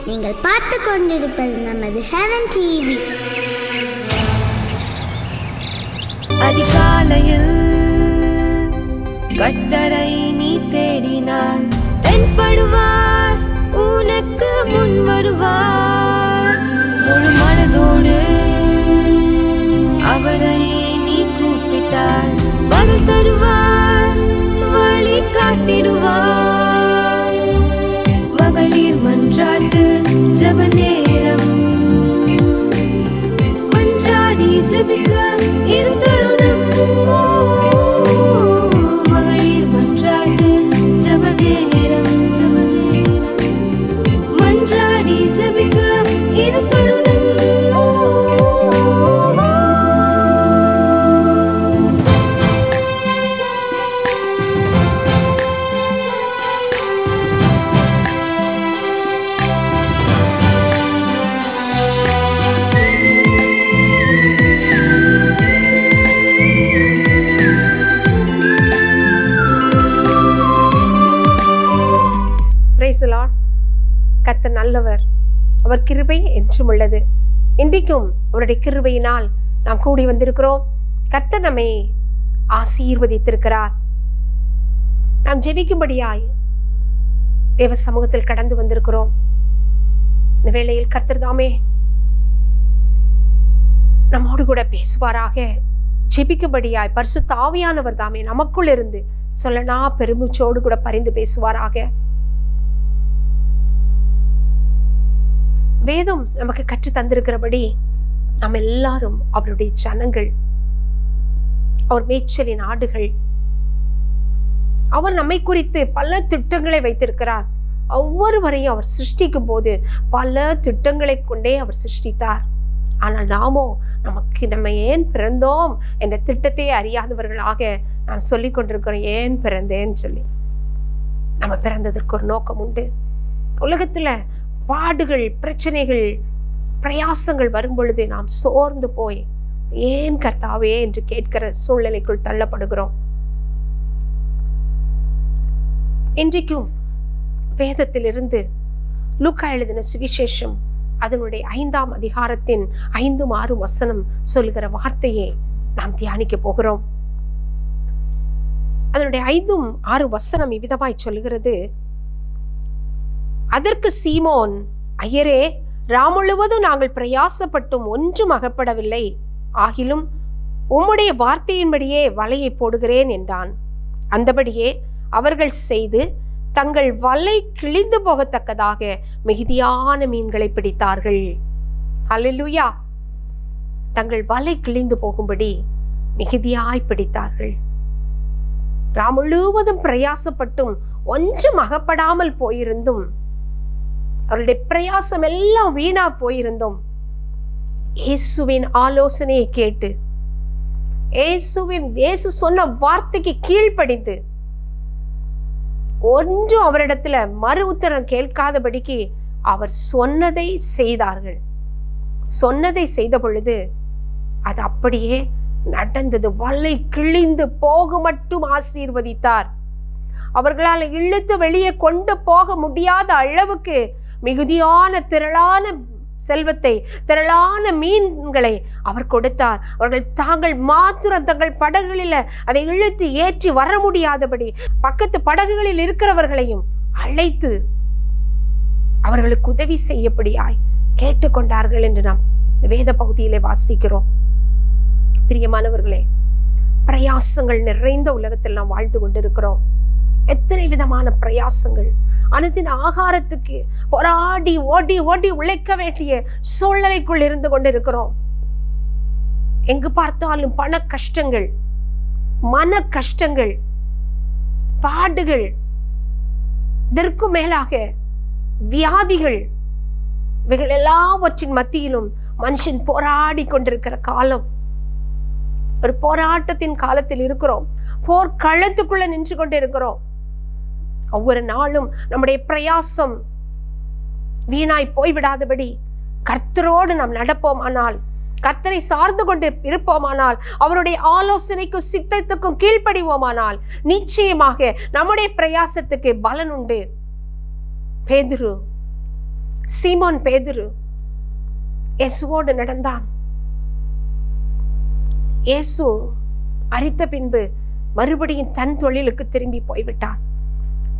நீங்கள் பார்த்து கொண்டிருப்பது நமது ஹெவன் டிவி. அதிகாலையில் கர்த்தரை நீ தேடினால் தென்படுவார், உனக்கு முன் வருவார். முழு மனதோடு அவரை நீ கூப்பிட்டால் பதில் தருவார், வழி காட்டிடுவார். மகளிர் மன்றாட்டு ஜெப நேரம், மன்றாடி ஜெபிக்க இது தருணம். மகளிர் மன்றாட்டு ஜெப நேரம், மன்றாடி ஜெபிக்க இது தருணம். கர்த்தர் நல்லவர், அவர் கிருபை என்றும் உள்ளது. இன்றைக்கும் அவருடைய கிருபையினால் நாம் கூடி வந்திருக்கிறோம். கர்த்தர் நம்மை ஆசீர்வதித்திருக்கிறார். நாம் ஜெபிக்கும்படியாய் தேவ சமூகத்தில் கடந்து வந்திருக்கிறோம். இந்த வேளையில் கர்த்தர் தாமே நம்மோடு கூட பேசுவாராக. ஜெபிக்கும்படியாய் பரிசுத்த ஆவியானவர் தாமே நமக்குள் இருந்து சொல்லனா பெருமூச்சோடு கூட பரிந்து பேசுவாராக. வேதம் நமக்கு கற்று தந்திருக்கிறபடி நாம் எல்லாரும் அவருடைய ஜனங்கள், அவர் மேய்ச்சலின் ஆடுகள். அவர் நம்மை குறித்து பல திட்டங்களை வைத்திருக்கிறார். ஒவ்வொருவரையும் அவர் சிருஷ்டிக்கும் போது பல திட்டங்களை கொண்டே அவர் சிருஷ்டித்தார். ஆனால் நாமோ நம்ம ஏன் பிறந்தோம் என்ற திட்டத்தை அறியாதவர்களாக நாம் சொல்லி கொண்டிருக்கிறோம். ஏன் பிறந்தேன்னு சொல்லி. நம்ம பிறந்ததற்கு ஒரு நோக்கம் உண்டு. உலகத்துல பாடுகள், பிரச்சனைகள், பிரயாசங்கள் வரும் பொழுது நாம் சோர்ந்து போய் ஏன் கர்த்தாவே என்று கேட்கிற சூழ்நிலைக்குள் தள்ளப்படுகிறோம். இன்றைக்கும் வேதத்திலிருந்து லூக்கா எழுதின சுவிசேஷம் அதனுடைய 5ஆம் அதிகாரத்தின் 5-6 வசனம் சொல்லுகிற வார்த்தையை நாம் தியானிக்க போகிறோம். அதனுடைய 5-6 வசனம் இவ்விதமாய் சொல்லுகிறது. அதற்கு சீமோன், ஐயரே, ராமுழுவதும் நாங்கள் பிரயாசப்பட்டும் ஒன்றும் அகப்படவில்லை, ஆகிலும் உம்முடைய வார்த்தையின்படியே வலையை போடுகிறேன் என்றான். அந்தபடியே அவர்கள் செய்து தங்கள் வலை கிழிந்து போகத்தக்கதாக மிகுதியான மீன்களை பிடித்தார்கள். அல்லேலூயா! தங்கள் வலை கிழிந்து போகும்படி மிகுதியாய் பிடித்தார்கள். ராமுழுவதும் பிரயாசப்பட்டும் ஒன்றும் அகப்படாமல் போயிருந்தும், அவருடைய பிரயாசம் எல்லாம் வீணா போயிருந்தோம், இயேசுவின் ஆலோசனையை கேட்டு இயேசு சொன்ன வார்த்தைக்கு கீழ்ப்படிந்து ஒன்றும் அவரிடத்துல மறு உத்தரம் கேட்காதபடிக்கு அவர் சொன்னதை செய்தார்கள். சொன்னதை செய்த பொழுது அது அப்படியே நடந்தது. வலை கிழிந்து போக மட்டும் ஆசீர்வதித்தார். அவர்களால் இழுத்து வெளியே கொண்டு போக முடியாத அளவுக்கு மிகுதியான திரளான செல்வத்தை, திரளான மீன்களை அவர் கொடுத்தார். அவர்கள் தாங்கள் மாத்திரம் தங்கள் படகுகளில் அதை இழுத்து ஏற்றி வர முடியாதபடி பக்கத்து படகுகளில் இருக்கிறவர்களையும் அழைத்து அவர்களுக்கு உதவி செய்யப்படியாய் கேட்டுக்கொண்டார்கள் என்று நாம் வேத பகுதியிலே வாசிக்கிறோம். பிரியமானவர்களே, பிரயாசங்கள் நிறைந்த உலகத்தில் நாம் வாழ்ந்து கொண்டிருக்கிறோம். எத்தனை விதமான பிரயாசங்கள். அனுதின ஆகாரத்துக்கு போராடி ஓடி ஓடி உழைக்க வேண்டிய சூழ்நிலைக்குள் இருந்து கொண்டிருக்கிறோம். எங்கு பார்த்தாலும் பண கஷ்டங்கள், மன கஷ்டங்கள், பாடுகள், இதற்கு மேலாக வியாதிகள், இவைகள் எல்லாவற்றின் மத்தியிலும் மனுஷன் போராடி கொண்டிருக்கிற காலம். ஒரு போராட்டத்தின் காலத்தில் இருக்கிறோம். போர்க்களத்துக்குள்ள நின்று கொண்டு இருக்கிறோம். ஒவ்வொரு நாளும் நம்முடைய பிரயாசம் வீணாய் போய்விடாதபடி கர்த்தரோடு நாம் நடப்போமானால், கர்த்தரை சார்ந்து கொண்டு இருப்போமானால், அவருடைய ஆலோசனைக்கும் சித்தத்துக்கும் கீழ்ப்படிவோமானால் நிச்சயமாக நம்முடைய பிரயாசத்துக்கு பலன் உண்டு. பேதுரு சீமோன் பேதுரு இயேசுவோடு நடந்தான். இயேசு மரித்த பின்பு மறுபடியும் தன் தொழிலுக்கு திரும்பி போய்விட்டான்.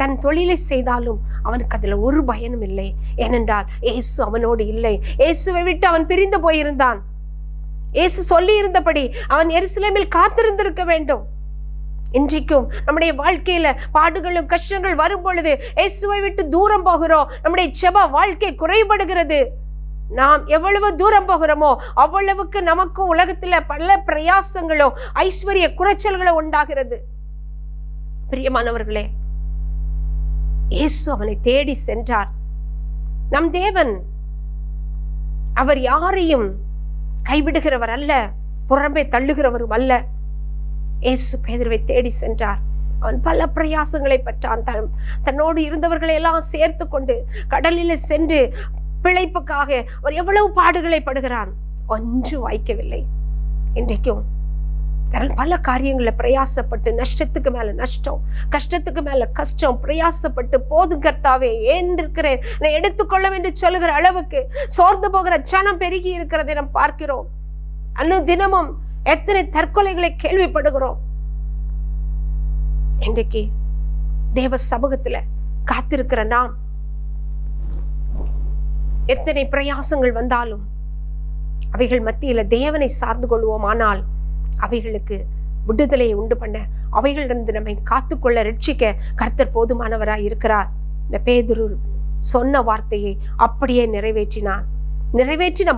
தன் தொழிலை செய்தாலும் அவனுக்கு அதுல ஒரு பயனும் இல்லை. ஏனென்றால் இயேசு அவனோடு இல்லை. இயேசுவை விட்டு அவன் பிரிந்து போயிருந்தான். இயேசு சொல்லி இருந்தபடி அவன் எருசலேமில் காத்திருந்திருக்க வேண்டும். இன்றைக்கும் நம்முடைய வாழ்க்கையில பாடுகளும் கஷ்டங்கள் வரும் பொழுது இயேசுவை விட்டு தூரம் போகிறோம். நம்முடைய ஜெப வாழ்க்கை குறைபடுகிறது. நாம் எவ்வளவு தூரம் போகிறோமோ அவ்வளவுக்கு நமக்கு உலகத்துல பல பிரயாசங்களும் ஐஸ்வர்ய குறைச்சல்களும் உண்டாகிறது. பிரியமானவர்களே, இயேசு அவனை தேடி சென்றார். நம் தேவன் அவர் யாரையும் கைவிடுகிறவர் அல்ல, புறம்பே தள்ளுகிறவரும் அல்ல. இயேசு பேதுருவை தேடி சென்றார். அவன் பல பிரயாசங்களை பெற்றான். தன்னோடு இருந்தவர்களை எல்லாம் சேர்த்து கொண்டு கடலில் சென்று பிழைப்புக்காக அவர் எவ்வளவு பாடுகளை படுகிறான். ஒன்று வாய்க்கவில்லை. இன்றைக்கும் பல காரியங்களை பிரயாசப்பட்டு நஷ்டத்துக்கு மேல நஷ்டம், கஷ்டத்துக்கு மேல கஷ்டம், பிரயாசப்பட்டு போதும் கர்த்தாவே ஏன் இருக்கிறேன் நான் எடுத்துக்கொள்ளும் என்று சொல்லுகிற அளவுக்கு சோர்ந்து போகிற ஜனம் பெருகி இருக்கிறதை நாம் பார்க்கிறோம். அன்னு தினமும் எத்தனை தற்கொலைகளை கேள்விப்படுகிறோம். இன்றைக்கு தேவ சமூகத்துல காத்திருக்கிற நாம் எத்தனை பிரயாசங்கள் வந்தாலும் அவைகள் மத்தியில தேவனை சார்ந்து கொள்வோம். ஆனால் அவைகளுக்கு விடுதலையை உண்டு பண்ண, அவைகளிலிருந்து நம்மை காத்துக்கொள்ள ரட்சிக்க கர்த்தர் போதுமானவராய் இருக்கிறார். இந்த பேதுரு சொன்ன வார்த்தையை அப்படியே நிறைவேற்றினான். நிறைவேற்றின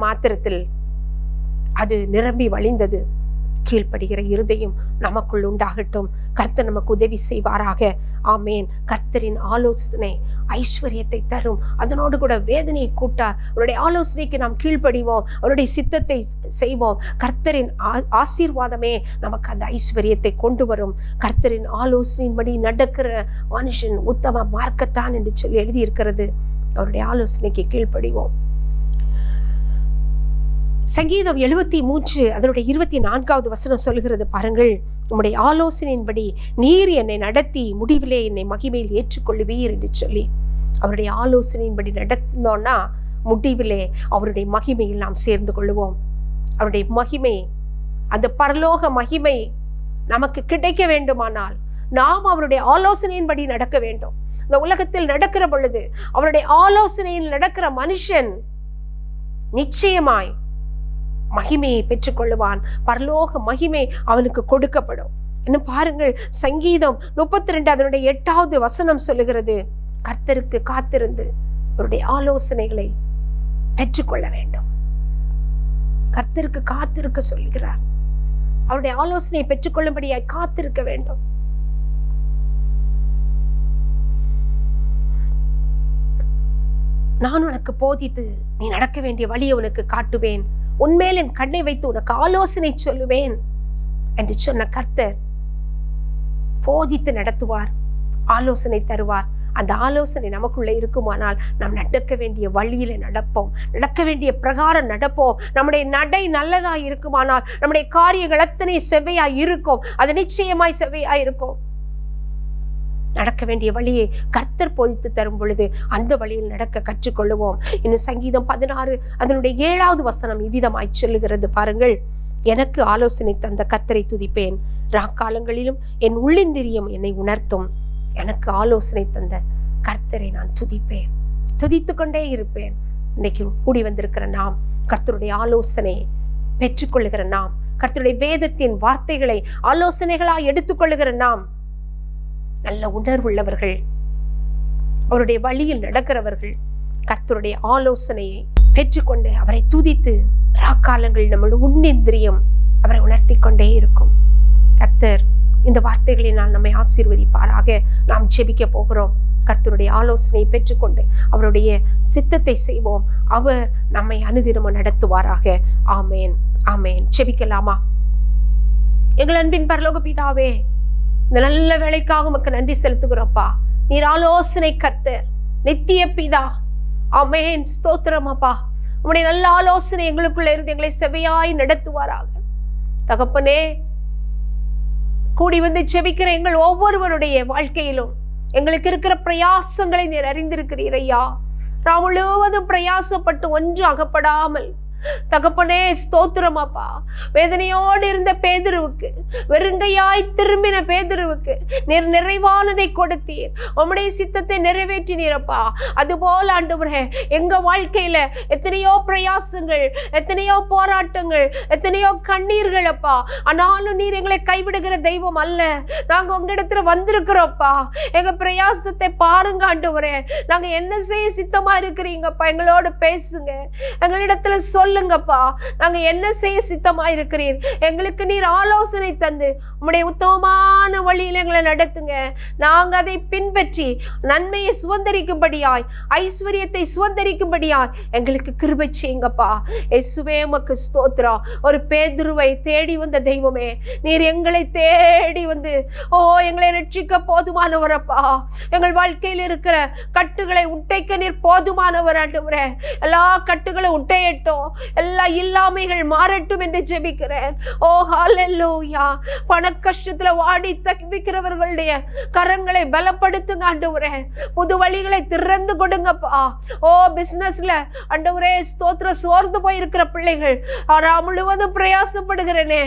மாத்திரத்தில் அது நிரம்பி வழிந்தது. கீழ்ப்படுகிற இருதயம் நமக்குள் உண்டாகட்டும். கர்த்தர் நமக்கு உதவி செய்வாராக. ஆமேன். கர்த்தரின் ஆலோசனை ஐஸ்வர்யத்தை தரும், அதனோடு கூட வேதனையை கூட்டார். அவருடைய ஆலோசனைக்கு நாம் கீழ்ப்படிவோம், அவருடைய சித்தத்தை செய்வோம். கர்த்தரின் ஆசீர்வாதமே நமக்கு அந்த ஐஸ்வர்யத்தை கொண்டு வரும். கர்த்தரின் ஆலோசனையின்படி நடக்கிற மனுஷன் உத்தம மார்க்கத்தான் என்று சொல்லி எழுதியிருக்கிறது. அவருடைய ஆலோசனைக்கு கீழ்ப்படிவோம். சங்கீதம் 73 அதனுடைய 24வது வசனம் சொல்கிறது பாருங்கள். உம்முடைய ஆலோசனையின்படி நீர் என்னை நடத்தி முடிவிலே என்னை மகிமையில் ஏற்றுக்கொள்ளுவீர் என்று சொல்லி, அவருடைய ஆலோசனையின்படி நடந்தோம்னா முடிவிலே அவருடைய மகிமையில் நாம் சேர்ந்து கொள்ளுவோம். அவருடைய மகிமை, அந்த பரலோக மகிமை நமக்கு கிடைக்க வேண்டுமானால் நாம் அவருடைய ஆலோசனையின்படி நடக்க வேண்டும். இந்த உலகத்தில் நடக்கிற பொழுது அவருடைய ஆலோசனையில் நடக்கிற மனுஷன் நிச்சயமாய் மகிமையை பெற்றுக்கொள்ளுவான். பரலோக மகிமை அவனுக்கு கொடுக்கப்படும். இன்னும் பாருங்கள், சங்கீதம் 32 அதனுடைய 8வது வசனம் சொல்லுகிறது, கர்த்தருக்கு காத்திருந்து அவருடைய ஆலோசனைகளை பெற்றுக்கொள்ள வேண்டும். கர்த்தருக்கு காத்திருக்க சொல்லுகிறார். அவருடைய ஆலோசனை பெற்றுக்கொள்ளும்படியாய் காத்திருக்க வேண்டும். நான் உனக்கு போதித்து நீ நடக்க வேண்டிய வழியை உனக்கு காட்டுவேன், உன்மேல் என் கண்ணை வைத்து உனக்கு ஆலோசனை சொல்லுவேன் என்று சொன்ன கர்த்தர் போதித்து நடத்துவார், ஆலோசனை தருவார். அந்த ஆலோசனை நமக்குள்ள இருக்குமானால் நாம் நடக்க வேண்டிய வழியில நடப்போம், நடக்க வேண்டிய பிரகாரம் நடப்போம். நம்முடைய நடை நல்லதாய் இருக்குமானால் நம்முடைய காரியங்கள் அத்தனை செவ்வையாய் இருக்கும். அது நிச்சயமாய் செவ்வையாய் இருக்கும். நடக்க வேண்டிய வழியை கர்த்தர் போதித்து தரும் பொழுது அந்த வழியில் நடக்க கற்றுக்கொள்ளுவோம். இன்னும் சங்கீதம் 16 அதனுடைய 7வது வசனம் இவ்விதமாய் சொல்லுகிறது பாருங்கள். எனக்கு ஆலோசனை தந்த கர்த்தரை துதிப்பேன், ராக்காலங்களிலும் என் உள்ளிந்திரியம் என்னை உணர்த்தும். எனக்கு ஆலோசனை தந்த கர்த்தரை நான் துதிப்பேன், துதித்து கொண்டே இருப்பேன். இன்னைக்கு கூடி வந்திருக்கிற நாம் கர்த்தருடைய ஆலோசனையை பெற்றுக்கொள்ளுகிற நாம், கர்த்தருடைய வேதத்தின் வார்த்தைகளை ஆலோசனைகளாய் எடுத்துக்கொள்ளுகிற நாம் நல்ல உணர்வுள்ளவர்கள், அவருடைய வழியில் நடக்கிறவர்கள். கர்த்தருடைய ஆலோசனையை பெற்றுக்கொண்டு அவரை துதித்து ராக்காலங்கள் நம்மளுடைய உன்னிந்திரியம் அவரை உணர்த்தி கொண்டே இருக்கும். கர்த்தர் இந்த வார்த்தைகளினால் நம்மை ஆசீர்வதிப்பாராக. நாம் ஜெபிக்க போகிறோம். கர்த்தருடைய ஆலோசனையை பெற்றுக்கொண்டு அவருடைய சித்தத்தை செய்வோம். அவர் நம்மை அனுதினமும் நடத்துவாராக. ஆமேன், ஆமேன். ஜெபிக்கலாமா? எங்கள் அன்பின் பரலோக பிதாவே, இந்த நல்ல வேலைக்காக உமக்கு நன்றி செலுத்துகிறோம்ப்பா. நீர் ஆலோசனை கர்த்தர், நித்திய பிதா. ஆமென். ஸ்தோத்திரம் அப்பா. உம்முடைய நல்ல ஆலோசனை எங்களுக்குள்ள இருந்து எங்களை செவையாய் நடத்துவாராக. தகப்பனே, கூடி வந்து ஜெபிக்கிற எங்கள் ஒவ்வொருவருடைய வாழ்க்கையிலும் எங்களுக்கு இருக்கிற பிரயாசங்களை நீர் அறிந்திருக்கிறீர் ஐயா. நாம் முழுவதும் பிரயாசப்பட்டு ஒன்று அகப்படாமல் தகப்பனே ஸ்தோத்திரம் அப்பா. வேதனையோடு இருந்த பேதுருவுக்கு, வெறுங்கையாய் திரும்பின பேதுருவுக்கு நீர் நிறைவானதை கொடுத்தீர். உம்முடைய சித்தத்தை நிறைவேற்றினீரப்பா. அதுபோல் ஆண்டவரே எங்க வாழ்க்கையில எத்தனையோ பிரயாசங்கள், எத்தனையோ போராட்டங்கள், எத்தனையோ கண்ணீர்கள் அப்பா. ஆனாலும் நீர் எங்களை கைவிடுகிற தெய்வம் அல்ல. நாங்க உங்களிடத்துல வந்திருக்கிறோம்ப்பா. எங்க பிரயாசத்தை பாருங்க ஆண்டவரே. நாங்க என்ன செய்ய சித்தமா இருக்கிறீங்கப்பா, எங்களோட பேசுங்க, எங்களிடத்துல சொல்லுங்கப்பா. நாங்க என்ன செய்ய சித்தமா இருக்கிறீர், எங்களுக்கு நீர் ஆலோசனை தந்து உம்முடைய உத்தமமான வழியில் எங்களை நடத்துங்க. நாங்க அதை பின்பற்றி நன்மையை சுதந்தரிக்கும்படியாய், ஐஸ்வர்யத்தை சுதந்தரிக்கும்படியாய் எங்களுக்கு கிருபை செய்யுங்கப்பா. இயேசுவே உமக்கு ஸ்தோத்திரம். ஒரு பேதுருவை தேடி வந்த தெய்வமே, நீர் எங்களை தேடி வந்து எங்களை ரட்சிக்க போதுமானவரப்பா. எங்கள் வாழ்க்கையில் இருக்கிற கட்டுகளை உடைக்க நீர் போதுமானவர் ஆண்டவரே. எல்லா கட்டுகளை உடையட்டும், எல்லா இல்லாமைகள் மாறட்டும் என்று ஜெபிக்கிறேன். ஹல்லேலூயா. பண கஷ்டத்துல வாடி தவிக்கிறவர்களுடைய கரங்களை பலப்படுத்துங்க ஆண்டவரே. புது வழிகளை திறந்து கொடுங்கப்பா. பிசினஸ்ல ஆண்டவரே ஸ்தோத்திரம் சோர்ந்து போயிருக்கிற பிள்ளைகள், முழுவதும் பிரயாசப்படுகிறேனே,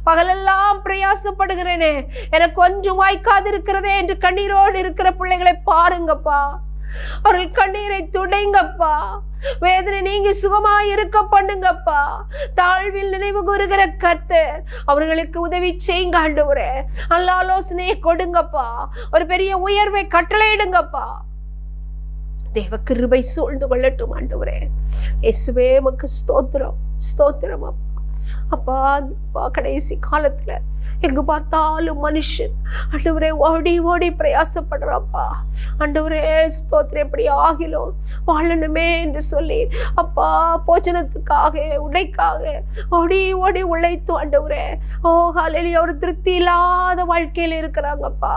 பகலெல்லாம் பிரயாசப்படுகிறேனே, எனக்கு கொஞ்சம் வாய்க்காது இருக்கிறதே என்று கண்ணீரோடு இருக்கிற பிள்ளைகளை பாருங்கப்பா. அவர்கள் கண்ணீரை துடைங்கப்பா. வேதனை நீங்க சுகமாய் இருக்க பண்ணுங்கப்பா. தாழ்வில் நினைவு கூறுகிற கர்த்தர் அவர்களுக்கு உதவி செய்யுங்க ஆண்டவரே. நல்ல ஆலோசனையை கொடுங்கப்பா. ஒரு பெரிய உயர்வை கட்டளையிடுங்கப்பா. தேவ கிருபை சூழ்ந்து கொள்ளட்டும் ஆண்டவரே. இயேசுவே உமக்கு ஸ்தோத்திரம், ஸ்தோத்திரம் அப்பா. அப்பா கடைசி காலத்துல எங்க பார்த்தாலும் மனுஷன் ஆண்டவரே ஓடி ஓடி பிரயாசப்படுறாப்பா. ஆண்டவரே ஸ்தோத்திரம், எப்படி ஆகிலும் வாழணுமே என்று சொல்லி அப்பா போஜனத்துக்காக, உடைக்காக ஓடி ஓடி உழைத்து ஆண்டவரே ஹல்லேலூயா ஒரு திருப்தி இல்லாத வாழ்க்கையில இருக்கிறாங்கப்பா.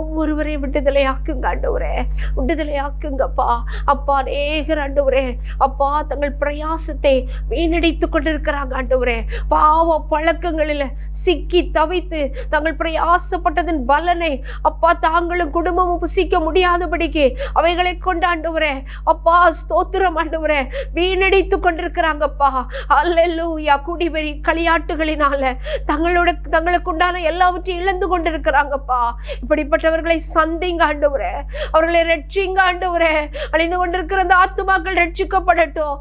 ஒவ்வொருவரையும் விடுதலையாக்குங்க ஆண்டவரே, விடுதலையாக்குங்கப்பா. அப்பா அநேகர் ஆண்டவரே அப்பா தங்கள் பிரயாசத்தை வீணடித்து கொண்டிருக்கிறாங்க ஆண்டவரே. பாவ பழக்கங்களில் சிக்கி தவித்து தங்கள் பிரயாசப்பட்டதன் பலனை அப்பா தாங்களும் குடும்பமும் புசிக்க முடியாதபடிக்கு அவைகளை கொண்டு ஆண்டவரே அப்பா ஸ்தோத்திரம் ஆண்டவரே வீணடித்து கொண்டிருக்கிறாங்கப்பா. அல்லேலூயா. குடிவெறி களியாட்டுகளினால தங்களுக்கு உண்டான எல்லாவற்றையும் இழந்து கொண்டிருக்கிறாங்கப்பா. இப்படிப்பட்டவர்களை சந்திங்க ஆண்டவரே, அவர்களை ரட்சிங்க ஆண்டவரே. அழிந்து கொண்டிருக்கிற அந்த ஆத்துமாக்கள் ரட்சிக்கப்படட்டும்.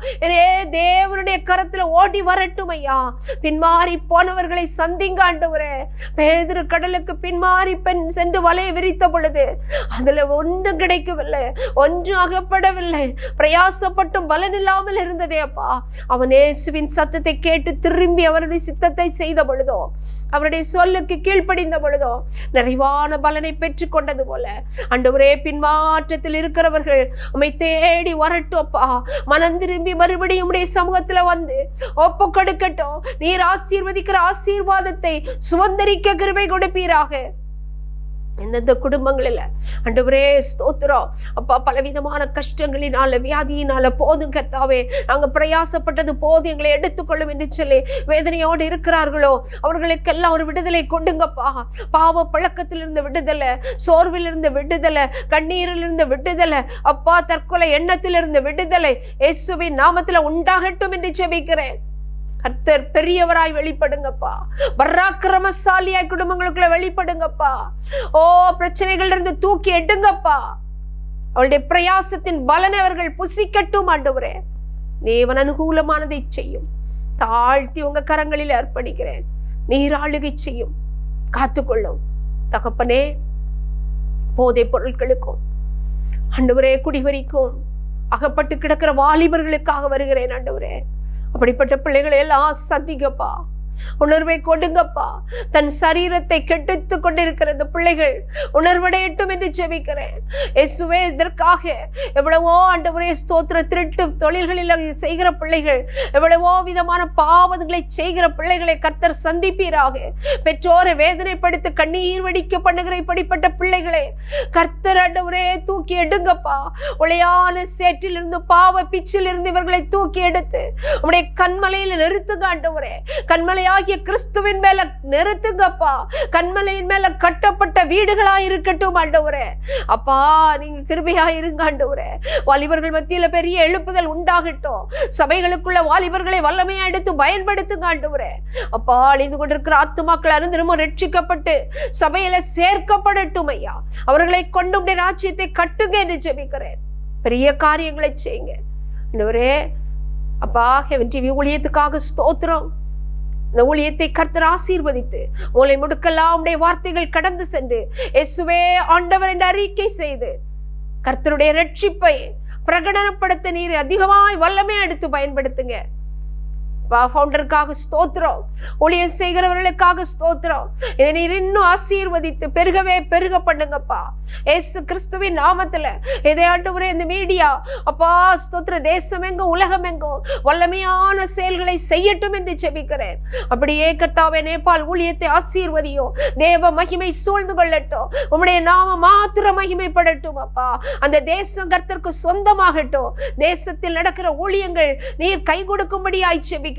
தேவனுடைய கரத்துல ஓடி வரட்டும் ஐயா. பின்மாறி போனவர்களை சந்திங்க ஆண்டவரே. பேதுரு கடலுக்கு பின்மாறி பெண் சென்று வலையை விரித்த பொழுது அதுல ஒன்றும் கிடைக்கவில்லை, ஒன்றும் அகப்படவில்லை, பிரயாசப்பட்டும் பலன் இல்லாமல் இருந்ததே அப்பா. அவன் இயேசுவின் சத்தத்தை கேட்டு திரும்பி அவருடைய சித்தத்தை செய்த பொழுதோ, அவருடைய சொல்லுக்கு கீழ்ப்படிந்த பொழுதோ நிறைவான பலனை பெற்றுக் கொண்டது போல ஆண்டவரே பின்மாற்றத்தில் இருக்கிறவர்கள் உம்மை தேடி வரட்டும் அப்பா. மனம் திரும்பி மறுபடியும் உடைய சமூகத்துல வந்து ஒப்பு கொடுக்கட்டும். நீர் ஆசீர்வதிக்கிற ஆசீர்வாதத்தை சுதந்தரிக்க கிருபை கொடுப்பீராக. எந்தெந்த குடும்பங்களில் ஆண்டவரே ஸ்தோத்திரம் அப்பா பலவிதமான கஷ்டங்களினால, வியாதியினால போதும் கர்த்தாவே, நாங்கள் பிரயாசப்பட்டது போதும், எங்களை எடுத்துக்கொள்ளும் என்று சொல்லி வேதனையோடு இருக்கிறார்களோ அவர்களுக்கெல்லாம் ஒரு விடுதலை கொடுங்கப்பா. பாவ பழக்கத்தில் இருந்த விடுதலை, சோர்வில் இருந்த விடுதலை, கண்ணீரில் இருந்த விடுதலை அப்பா, தற்கொலை எண்ணத்தில் இருந்த விடுதலை இயேசுவின் நாமத்தில் உண்டாகட்டும் என்று ஜெபிக்கிறேன். கர்த்தர் பெரியவராய் வெளிப்படுங்கப்பா. பராக்கிரமசாலியாய் குடும்பங்களுக்குள்ள வெளிப்படுங்கப்பா. பிரச்சனைகள் இருந்து தூக்கி எடுங்கப்பா. அவளுடைய பிரயாசத்தின் பலனை அவர்கள் புசிக்கட்டும் ஆண்டவரே. தேவன் அனுகூலமானதை செய்யும். தாழ்த்தி உங்க கரங்களில் அர்ப்பணிக்கிறேன். நீர் ஆளுகை செய்யும், காத்துக்கொள்ளும் தகப்பனே. போதை பொருட்களுக்கும் ஆண்டவரே, குடிவரிக்கும் அகப்பட்டு கிடக்கிற வாலிபர்களுக்காக வருகிறேன் ஆண்டவரே. அப்படிப்பட்ட பிள்ளைகளை எல்லாம் சந்திங்கப்பா. உணர்வை கொடுங்கப்பா. தன் சரீரத்தை கெடுத்து கொண்டிருக்கிற இந்த பிள்ளைகள் உணர்வடையட்டும் என்று ஜெபிக்கிறேன். இயேசுவே இதற்காக எவ்வளவோ ஆண்டவரே ஸ்தோத்திர திருட்டு தொழில்களில் செய்கிற பிள்ளைகள், எவ்வளவோ விதமான பாவங்களை செய்கிற பிள்ளைகளை கர்த்தர் சந்திப்பீராக. பெற்றோரை வேதனைப்படுத்த கண்ணீர் வடிக்க பண்ணுகிற இப்படிப்பட்ட பிள்ளைகளை கர்த்தர் ஆண்டவரே தூக்கி எடுங்கப்பா. உளையான சேற்றிலிருந்து, பாவ பிச்சிலிருந்து இவர்களை தூக்கி எடுத்து உம்முடைய கண்மலையில் நிறுத்துங்க ஆண்டவரே. கண்மலை கன்மலையாகிய கிறிஸ்துவின் மேல நிறுத்துங்கப்பா. கன்மலையின் மேல கட்டப்பட்ட வீடுகளா இருக்கட்டும் ஆண்டவரே. அப்பா நீங்க கிருபையா இருங்க ஆண்டவரே. வாலிபர்கள் மத்தியில பெரிய எழுப்புதல் உண்டாகட்டும். சபைகளுக்குள்ள வாலிபர்களை வல்லமையா எடுத்து பயன்படுத்துங்க ஆண்டவரே. அப்பா அழிந்து கொண்டிருக்கிற ஆத்துமாக்கள் அருந்திரமும் ரட்சிக்கப்பட்டு சபையில சேர்க்கப்படட்டும் ஐயா. அவர்களை கொண்டு உடைய ராஜ்யத்தை கட்டுங்க என்று ஜெபிக்கிறேன். பெரிய காரியங்களை செய்யுங்க ஆண்டவரே. அப்பா ஹெவன் டிவி ஊழியத்துக்காக ஸ்தோத்திரம். இந்த ஊழியத்தை கர்த்தர் ஆசீர்வதித்து மூலை முடுக்கெல்லாம் உடைய வார்த்தைகள் கடந்து சென்று இயேசுவே ஆண்டவர் என்று அறிக்கை செய்து கர்த்தருடைய ரட்சிப்பை பிரகடனப்படுத்த நீர் அதிகமாய் வல்லமை எடுத்து பயன்படுத்துங்க. ஃபவுண்டருக்காக ஸ்தோத்திரம். ஊழியம் செய்கிறவர்களுக்காக ஸ்தோத்திரம். இதை நீர் இன்னும் ஆசீர்வதித்து பெருகவே பெருக பண்ணுங்கப்பா. இயேசு கிறிஸ்துவின் நாமத்துல இதை ஆண்டவரே இந்த மீடியா அப்பா ஸ்தோத்திர தேசம் எங்கும் உலகம் எங்கும் வல்லமையான செயல்களை செய்யட்டும் என்று ஜெபிக்கிறேன். அப்படியே கர்த்தாவே நேபாள் ஊழியத்தை ஆசீர்வதியும். தேவ மகிமை சூழ்ந்து கொள்ளட்டும். உம்முடைய நாம மாத்திர மகிமைப்படட்டும் அப்பா. அந்த தேசம் கர்த்தருக்கு சொந்தமாகட்டும். தேசத்தில் நடக்கிற ஊழியங்கள் நீர் கை கொடுக்கும்படியாய் ஜெபிக்கிறேன்.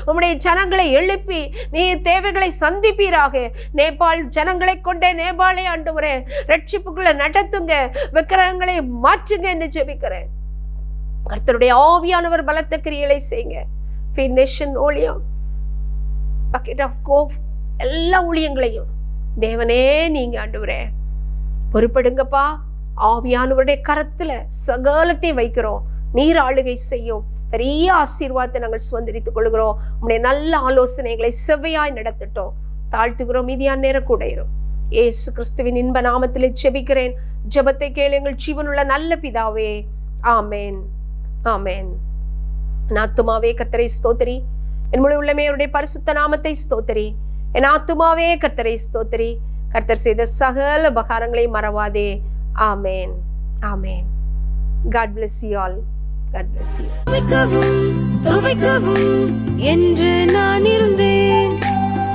உம்முடைய ஜனங்களை எழுப்பி நீர் தேவைகளை சந்திப்பீராக. நேபாள் ஜனங்களை கொண்டே நேபாளை ஆண்டவரே ரட்சிப்புக்குள்ள நடத்துங்க. விக்கிரகங்களை மாற்றுங்க என்று ஜெபிக்கிறேன். கர்த்தருடைய ஆவியானவர் பலத்த கிரியைகளை செய்யுங்க. ஃபீட் நேஷன் ஊழியம், பக்கெட் ஆஃப் கோப் எல்லா ஊழியங்களையும் தேவனே நீங்க ஆண்டவரே பொறுப்படுங்கப்பா. ஆவியானவருடைய கரத்துல சகலத்தையும் வைக்கிறோம். நீர் ஆளுகை செய்யும். பெரிய ஆசீர்வாதத்தை நாங்கள் சுதந்திரித்துக் கொள்கிறோம். உம்முடைய நல்ல ஆலோசனைகளை செவ்வையாய் நடத்தட்டும். தாழ்த்துகிறோம். மீதியான நேரம் கூட இரும். இயேசு கிறிஸ்துவின் இன்ப நாமத்திலே ஜெபிக்கிறேன். ஜெபத்தை கேளு எங்கள் ஜீவனுள்ள நல்ல பிதாவே. ஆமேன் ஆமேன். என் ஆத்துமாவே கர்த்தரை ஸ்தோத்திரி. என் முழு உள்ளமே அவருடைய பரிசுத்த நாமத்தை ஸ்தோத்திரி. என் ஆத்துமாவே கர்த்தரை ஸ்தோத்திரி. கர்த்தர் செய்த சகல உபகாரங்களை மறவாதே. ஆமேன் ஆமேன். God bless you all. God bless you. துவைக்கவும் என்று நான் இருந்தேன்.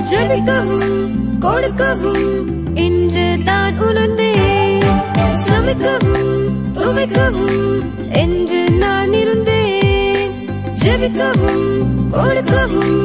ஜெபிக்கவும் கொடுக்கவும் என்று தான் உணர்ந்தேன். சமைக்கவும் துவைக்கவும் என்று நான் இருந்தேன். ஜெபிக்கவும் கொடுக்கவும்